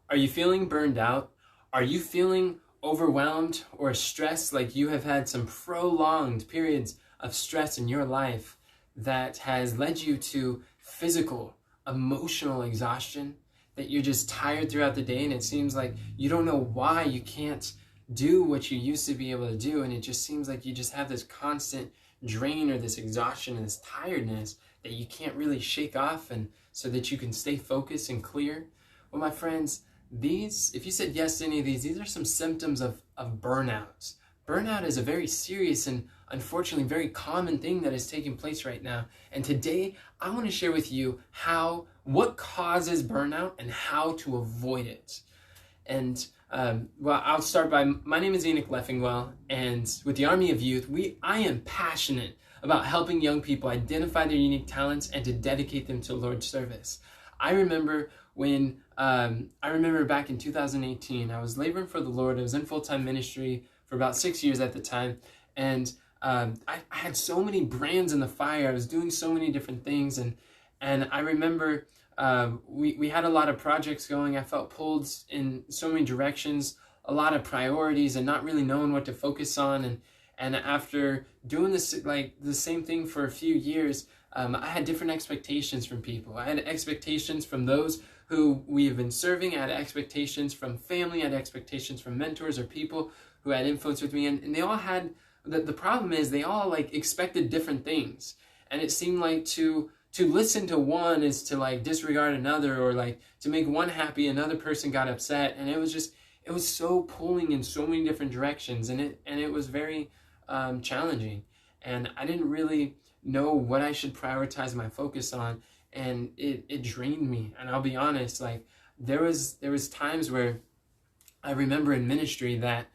Are you feeling burned out? Are you feeling overwhelmed or stressed, like you have had some prolonged periods of stress in your life that has led you to physical, emotional exhaustion, that you're just tired throughout the day and it seems like you don't know why you can't do what you used to be able to do, and it just seems like you just have this constant drain or this exhaustion and this tiredness that you can't really shake off, and so that you can stay focused and clear? Well, my friends, if you said yes to any of these are some symptoms of burnout. Burnout is a very serious and unfortunately very common thing that is taking place right now. And today I want to share with you what causes burnout and how to avoid it. And well, I'll start by, my name is Enoch Leffingwell, and with the Army of Youth, I am passionate about helping young people identify their unique talents and to dedicate them to Lord's service. I remember back in 2018, I was laboring for the Lord. I was in full-time ministry for about 6 years at the time, and I had so many brands in the fire. I was doing so many different things, and I remember we had a lot of projects going. I felt pulled in so many directions, a lot of priorities, and not really knowing what to focus on. And after doing this, like the same thing for a few years, I had different expectations from people. I had expectations from those who we have been serving. I had expectations from family. I had expectations from mentors or people who had influence with me. And they all had, the problem is they all like expected different things. And it seemed like to listen to one is to like disregard another, or like to make one happy, another person got upset. And it was so pulling in so many different directions. And it was very challenging. And I didn't really know what I should prioritize my focus on, and it drained me. And I'll be honest, like there was times where I remember in ministry that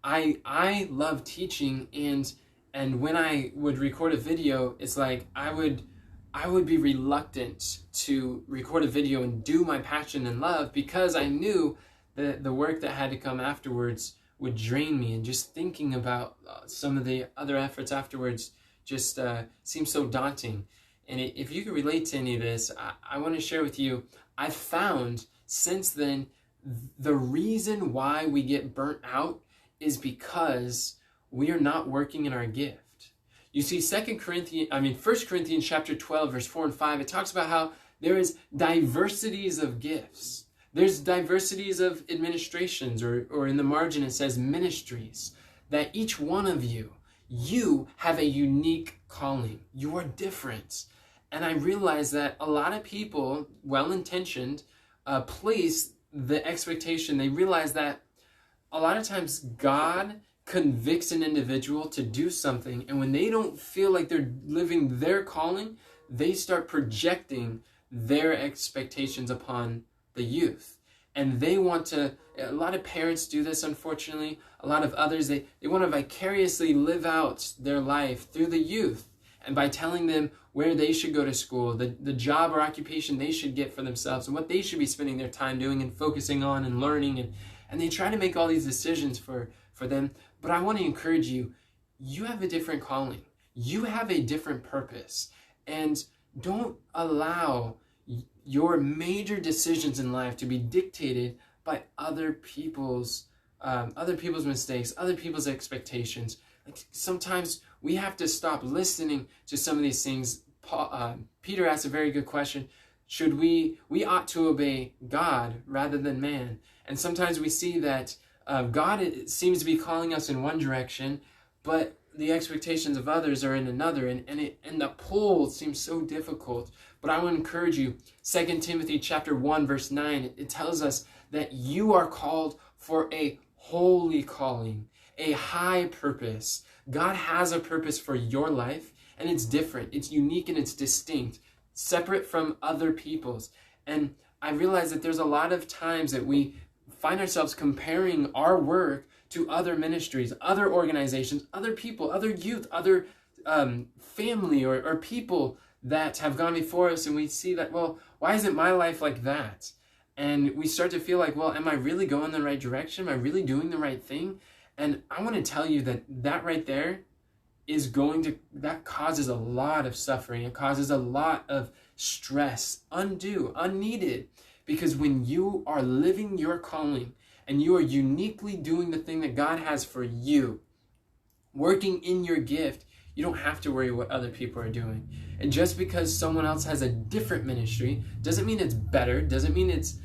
I love teaching, and when I would record a video, it's like I would be reluctant to record a video and do my passion and love, because I knew that the work that had to come afterwards would drain me, and just thinking about some of the other efforts afterwards just seems so daunting. And if you can relate to any of this, I want to share with you, I've found since then the reason why we get burnt out is because we are not working in our gift. You see, 1 Corinthians chapter 12, verse 4 and 5, it talks about how there is diversities of gifts. There's diversities of administrations, or in the margin it says ministries, that each one of you have a unique calling. You are different. And I realize that a lot of people, well-intentioned, place the expectation. They realize that a lot of times God convicts an individual to do something, and when they don't feel like they're living their calling, they start projecting their expectations upon the youth. And they want to, a lot of parents do this, unfortunately. A lot of others, they want to vicariously live out their life through the youth, and by telling them where they should go to school, the job or occupation they should get for themselves, and what they should be spending their time doing and focusing on and learning. And they try to make all these decisions for them. But I want to encourage you, you have a different calling. You have a different purpose. And don't allow your major decisions in life to be dictated by other people's mistakes, other people's expectations. Like sometimes we have to stop listening to some of these things. Peter asked a very good question. We ought to obey God rather than man. And sometimes we see that God seems to be calling us in one direction, but the expectations of others are in another, and the pull seems so difficult. But I want to encourage you, 2 Timothy chapter 1, verse 9, it tells us that you are called for a holy calling, a high purpose. God has a purpose for your life, and it's different, it's unique, and it's distinct, separate from other people's. And I realize that there's a lot of times that we find ourselves comparing our work to other ministries, other organizations, other people, other youth, other family or people that have gone before us, and we see that, well, why isn't my life like that? And we start to feel like, well, am I really going in the right direction? Am I really doing the right thing? And I want to tell you that right there that causes a lot of suffering. It causes a lot of stress, unneeded, Because when you are living your calling and you are uniquely doing the thing that God has for you, working in your gift, you don't have to worry what other people are doing. And just because someone else has a different ministry doesn't mean it's better, doesn't mean it's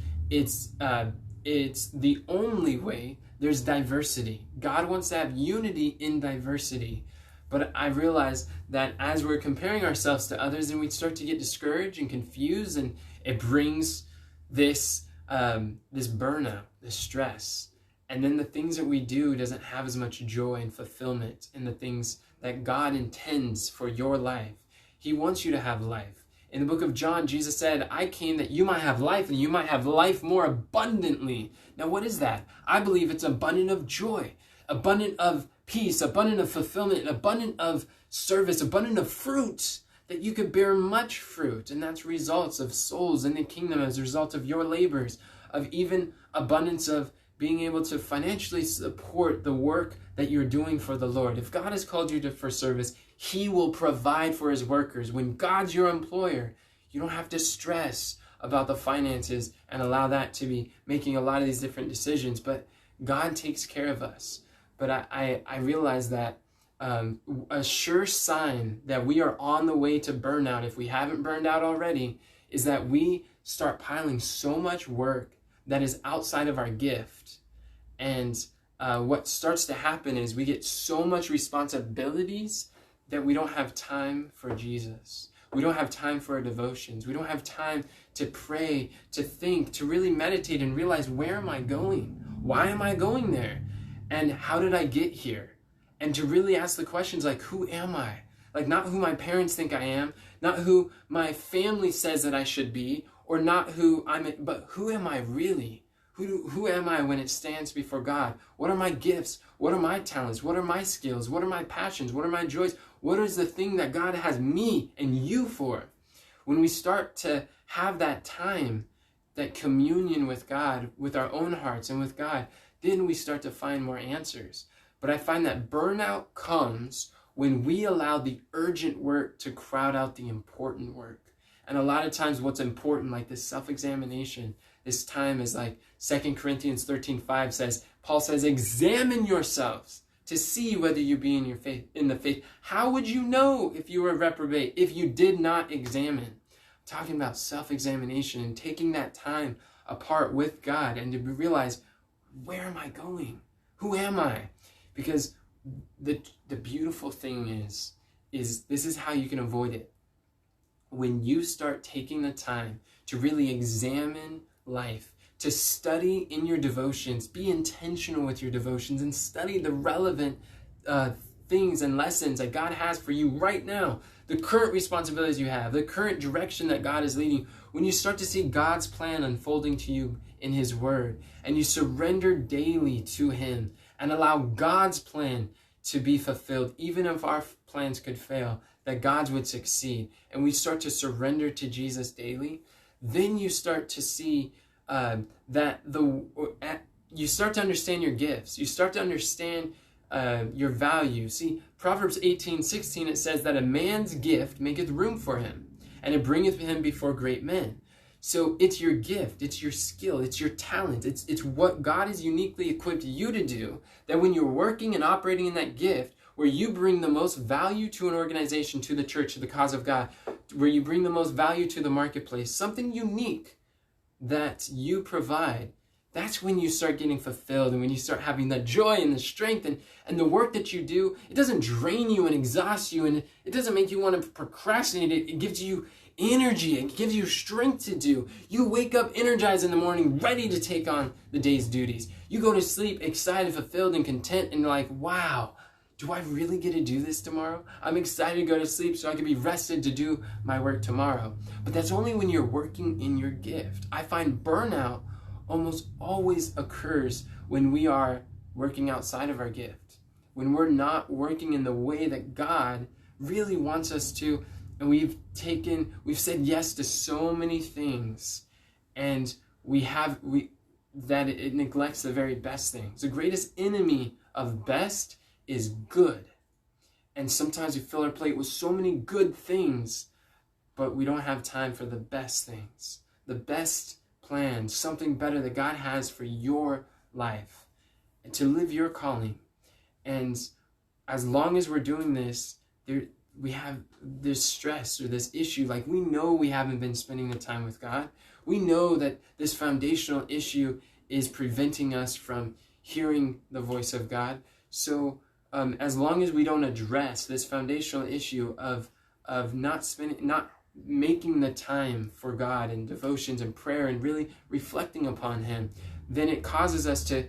the only way. There's diversity. God wants to have unity in diversity. But I realize that as we're comparing ourselves to others, and we start to get discouraged and confused, and it brings this burnout, this stress. And then the things that we do doesn't have as much joy and fulfillment in the things that God intends for your life. He wants you to have life. In the book of John, Jesus said, I came that you might have life and you might have life more abundantly. Now, what is that? I believe it's abundant of joy, abundant of peace, abundant of fulfillment, abundant of service, abundant of fruit, that you could bear much fruit. And that's results of souls in the kingdom as a result of your labors, of even abundance of being able to financially support the work that you're doing for the Lord. If God has called you for service, He will provide for His workers. When God's your employer, you don't have to stress about the finances and allow that to be making a lot of these different decisions. But God takes care of us. But I realize that a sure sign that we are on the way to burnout, if we haven't burned out already, is that we start piling so much work that is outside of our gift. And what starts to happen is we get so much responsibilities that we don't have time for Jesus. We don't have time for our devotions. We don't have time to pray, to think, to really meditate and realize, where am I going? Why am I going there? And how did I get here? And to really ask the questions like, who am I? Like, not who my parents think I am, not who my family says that I should be, or not who but who am I really? Who am I when it stands before God? What are my gifts? What are my talents? What are my skills? What are my passions? What are my joys? What is the thing that God has me and you for? When we start to have that time, that communion with God, with our own hearts and with God, then we start to find more answers. But I find that burnout comes when we allow the urgent work to crowd out the important work. And a lot of times what's important, like this self-examination, this time is like 2 Corinthians 13:5 says, Paul says, examine yourselves to see whether you be in the faith. How would you know if you were a reprobate if you did not examine? I'm talking about self-examination and taking that time apart with God and to realize, where am I going? Who am I? Because the beautiful thing is this is how you can avoid it. When you start taking the time to really examine life, to study in your devotions, be intentional with your devotions and study the relevant things and lessons that God has for you right now, the current responsibilities you have, the current direction that God is leading. When you start to see God's plan unfolding to you in His Word, and you surrender daily to Him and allow God's plan to be fulfilled, even if our plans could fail, that God's would succeed, and we start to surrender to Jesus daily, then you start to see you start to understand your gifts. You start to understand your value. See, Proverbs 18:16, it says that a man's gift maketh room for him, and it bringeth him before great men. So it's your gift, it's your skill, it's your talent, it's what God has uniquely equipped you to do, that when you're working and operating in that gift, where you bring the most value to an organization, to the church, to the cause of God, where you bring the most value to the marketplace, something unique that you provide, that's when you start getting fulfilled, and when you start having the joy and the strength and the work that you do, it doesn't drain you and exhaust you, and it doesn't make you want to procrastinate. It gives you energy, it gives you strength to do. You wake up energized in the morning, ready to take on the day's duties. You go to sleep excited, fulfilled, and content, and like, wow, do I really get to do this tomorrow? I'm excited to go to sleep so I can be rested to do my work tomorrow. But that's only when you're working in your gift. I find burnout almost always occurs when we are working outside of our gift, when we're not working in the way that God really wants us to, and we've said yes to so many things, and that it neglects the very best things. The greatest enemy of best is good. And sometimes we fill our plate with so many good things, but we don't have time for the best things. The best plan, something better that God has for your life, and to live your calling. And as long as we're doing this, we have this stress or this issue. Like, we know we haven't been spending the time with God. We know that this foundational issue is preventing us from hearing the voice of God. So as long as we don't address this foundational issue of not making the time for God and devotions and prayer and really reflecting upon him, then it causes us to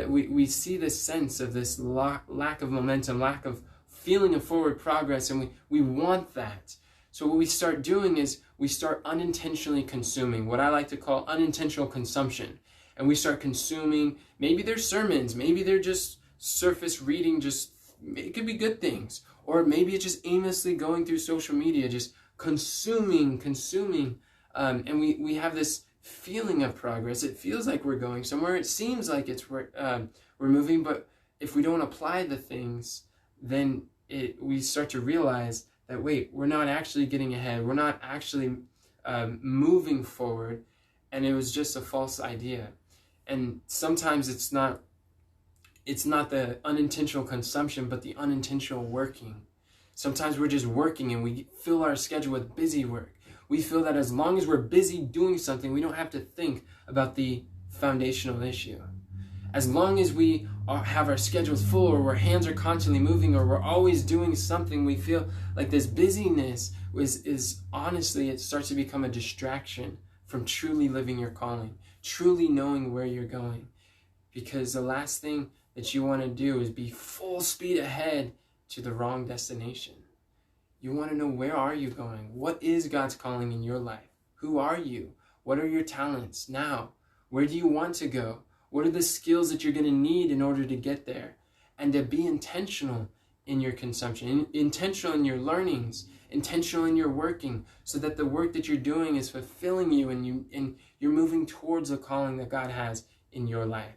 we see this sense of this lack of momentum, lack of feeling of forward progress, and we want that. So what we start doing is we start unintentionally consuming, what I like to call unintentional consumption. And we start consuming, maybe they're sermons, maybe they're just surface reading, it could be good things. Or maybe it's just aimlessly going through social media, just consuming. And we have this feeling of progress. It feels like we're going somewhere. It seems like we're moving, but if we don't apply the things, then we start to realize that, wait, we're not actually getting ahead. We're not actually moving forward, and it was just a false idea. And sometimes it's not the unintentional consumption, but the unintentional working. Sometimes we're just working and we fill our schedule with busy work. We feel that as long as we're busy doing something, we don't have to think about the foundational issue. As long as we have our schedules full, or our hands are constantly moving, or we're always doing something, we feel like this busyness is honestly, it starts to become a distraction from truly living your calling, truly knowing where you're going. Because the last thing that you want to do is be full speed ahead to the wrong destination. You want to know, where are you going? What is God's calling in your life? Who are you? What are your talents now? Where do you want to go? What are the skills that you're going to need in order to get there? And to be intentional in your consumption, intentional in your learnings, intentional in your working, so that the work that you're doing is fulfilling you, and you're moving towards the calling that God has in your life.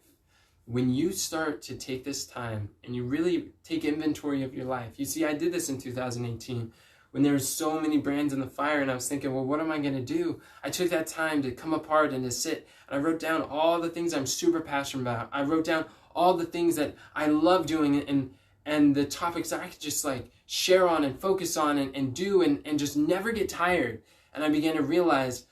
When you start to take this time and you really take inventory of your life. You see, I did this in 2018 when there were so many brands in the fire, and I was thinking, well, what am I going to do? I took that time to come apart and to sit, and I wrote down all the things I'm super passionate about. I wrote down all the things that I love doing, and the topics that I could just share on and focus on and do and just never get tired. And I began to realize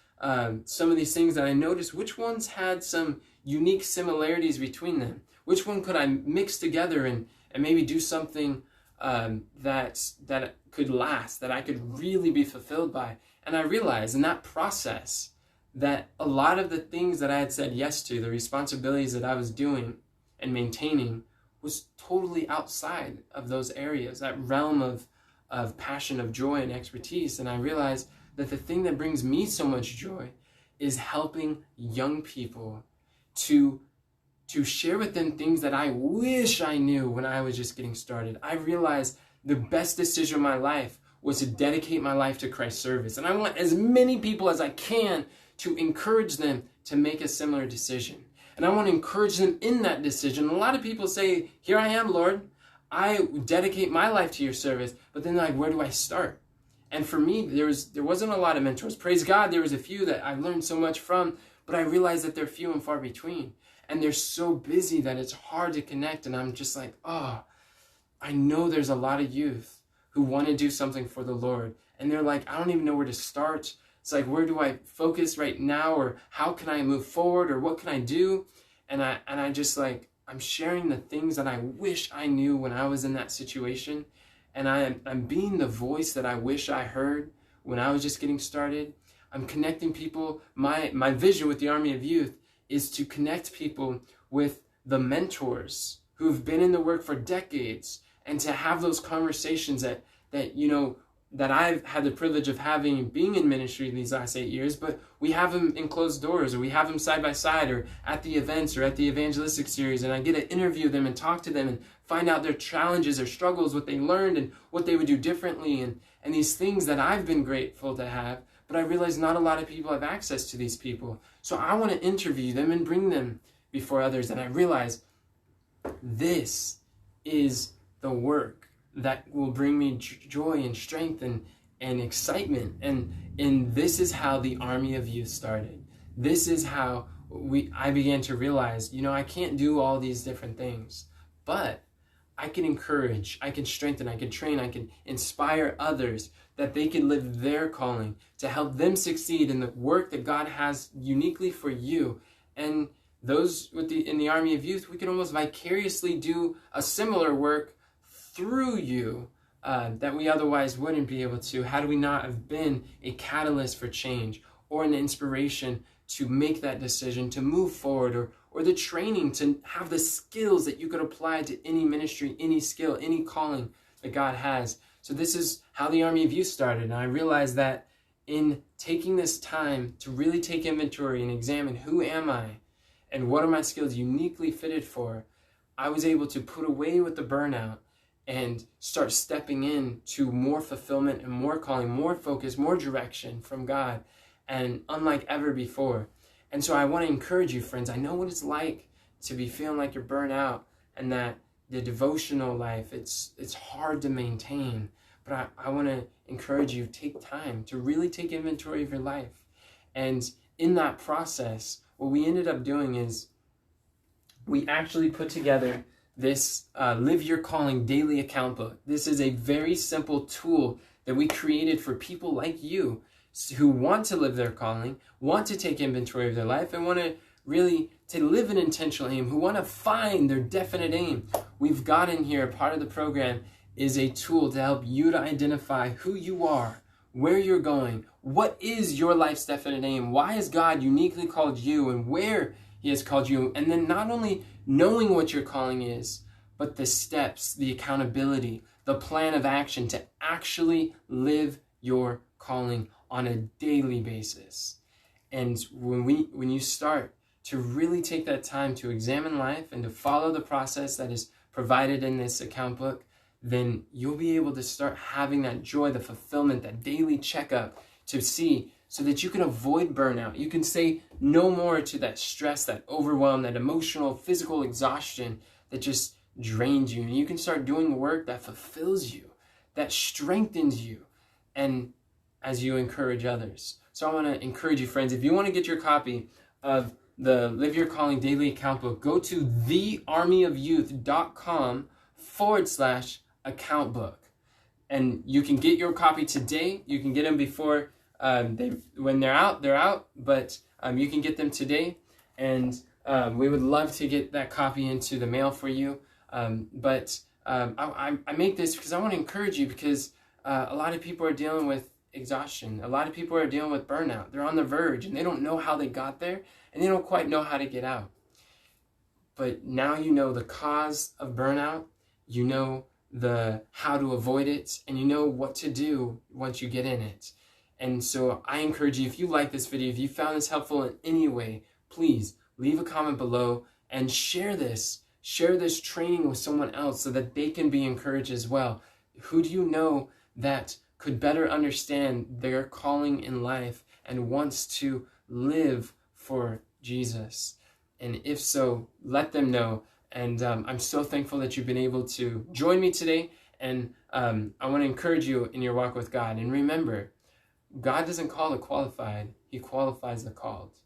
some of these things that I noticed, which ones had some unique similarities between them. Which one could I mix together and maybe do something that could last, that I could really be fulfilled by. And I realized in that process that a lot of the things that I had said yes to, the responsibilities that I was doing and maintaining, was totally outside of those areas, that realm of passion, of joy and expertise. And I realized that the thing that brings me so much joy is helping young people to share with them things that I wish I knew when I was just getting started. I realized the best decision of my life was to dedicate my life to Christ's service. And I want as many people as I can to encourage them to make a similar decision. And I want to encourage them in that decision. A lot of people say, here I am, Lord. I dedicate my life to your service. But then where do I start? And for me, there wasn't a lot of mentors. Praise God, there was a few that I learned so much from, but I realized that they're few and far between. And they're so busy that it's hard to connect. And I'm just like, I know there's a lot of youth who want to do something for the Lord. And they're like, I don't even know where to start. It's like, where do I focus right now? Or how can I move forward? Or what can I do? And I just I'm sharing the things that I wish I knew when I was in that situation. And I'm being the voice that I wish I heard when I was just getting started. I'm connecting people. My vision with the Army of Youth is to connect people with the mentors who've been in the work for decades, and to have those conversations that I've had the privilege of being in ministry these last 8 years, but we have them in closed doors, or we have them side by side, or at the events, or at the evangelistic series, and I get to interview them and talk to them and find out their challenges, their struggles, what they learned, and what they would do differently, and these things that I've been grateful to have. But I realize not a lot of people have access to these people. So I want to interview them and bring them before others. And I realize this is the work that will bring me joy and strength and excitement. And this is how the Army of Youth started. this is how I began to realize, I can't do all these different things, but I can encourage, I can strengthen, I can train, I can inspire others that they can live their calling to help them succeed in the work that God has uniquely for you. And those in the Army of Youth, we can almost vicariously do a similar work through you that we otherwise wouldn't be able to had we not have been a catalyst for change or an inspiration to make that decision, to move forward, or the training to have the skills that you could apply to any ministry, any skill, any calling that God has. So this is how the Army of Youth started. And I realized that in taking this time to really take inventory and examine who am I and what are my skills uniquely fitted for, I was able to put away with the burnout and start stepping in to more fulfillment and more calling, more focus, more direction from God, and unlike ever before. And so I want to encourage you, friends. I know what it's like to be feeling like you're burnt out and that the devotional life, it's hard to maintain. But I want to encourage you, take time to really take inventory of your life. And in that process, what we ended up doing is we actually put together this Live Your Calling daily account book. This is a very simple tool that we created for people like you who want to live their calling, want to take inventory of their life, and want to really to live an intentional aim, who want to find their definite aim. We've got in here, part of the program is a tool to help you to identify who you are, where you're going, what is your life's definite aim, why has God uniquely called you, and where He has called you. And then not only knowing what your calling is, but the steps, the accountability, the plan of action to actually live your calling on a daily basis. And when you start to really take that time to examine life and to follow the process that is provided in this account book, then you'll be able to start having that joy, the fulfillment, that daily checkup to see, so that you can avoid burnout. You can say no more to that stress, that overwhelm, that emotional, physical exhaustion that just drains you. And you can start doing work that fulfills you, that strengthens you, and as you encourage others. So I want to encourage you, friends, if you want to get your copy of the Live Your Calling Daily Account Book, go to thearmyofyouth.com/account book. And you can get your copy today. You can get them before when they're out, but you can get them today. And we would love to get that copy into the mail for you. I make this because I want to encourage you, because a lot of people are dealing with exhaustion. A lot of people are dealing with burnout. They're on the verge and they don't know how they got there, and they don't quite know how to get out. But now you know the cause of burnout, you know the how to avoid it, and you know what to do once you get in it. And so I encourage you, if you like this video, if you found this helpful in any way, please leave a comment below and share this training with someone else so that they can be encouraged as well. Who do you know that could better understand their calling in life and wants to live for Jesus? And if so, let them know. And I'm so thankful that you've been able to join me today. And I want to encourage you in your walk with God. And remember, God doesn't call the qualified, He qualifies the called.